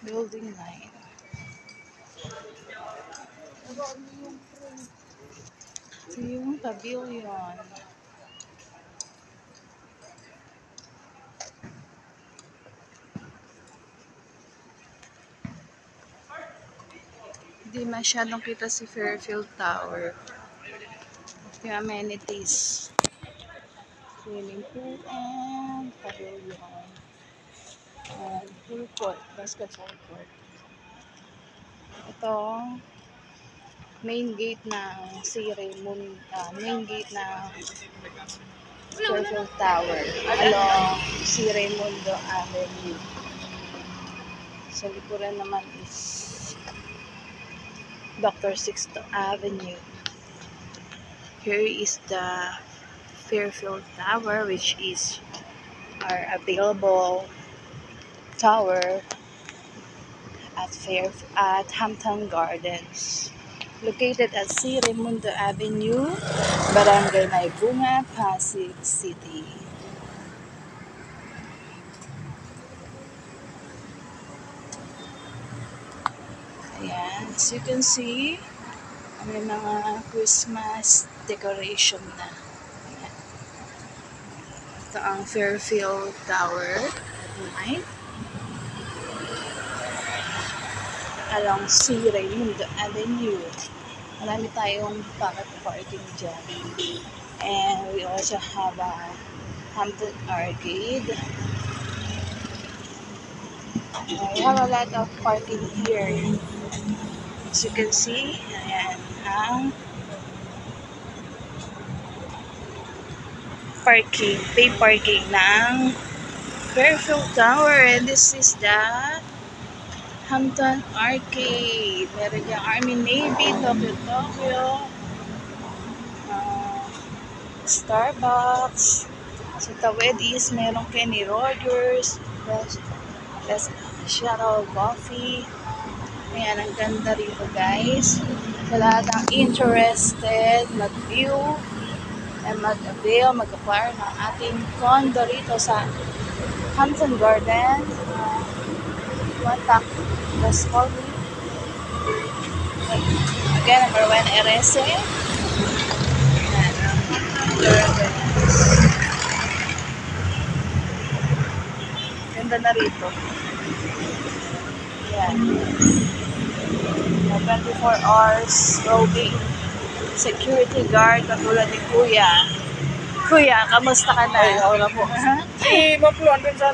Building 9. Ito yung pavilion. Hindi masyadong kita si Fairfield Tower. Yung amenities. Swimming pool and pavilion. And pool court, basketball court. Ito, main gate ng si Raymond, main gate ng Fairfield Tower along si Raymundo Avenue. Sa likuran naman is Dr. Sixto Avenue. Here is the Fairfield Tower, which is our available tower at Hampton Gardens, located at C. Raymundo Avenue, Barangay Naybunga, Pasig City. Ayan, as you can see, may mga Christmas decoration na. Ayan. Ito ang Fairfield Tower at night. Along C. Raymundo Avenue. Marami tayong pocket parking dyan. And we also have a Hampton Arcade. We have a lot of parking here. As you can see, ayan ang parking, pay parking ng Fairfield Tower. And this is the Hampton Arcade. Meron yung Army Navy, Tokyo, Starbucks. Sa tawid is merong Kenny Rogers, Shuttle Coffee. Ayan, ang ganda rito guys. Sa lahat ng interested mag-view and mag-avail, mag-acquire ng ating condo rito sa Hampton Garden. Contact, just call me. Again, number 1 RS. Ganda na rito. Yan. 24 hours roving security guard katulad ni Kuya. Kuya, kamusta ka na? Ay, ako na po. Eh, mapuluan din sa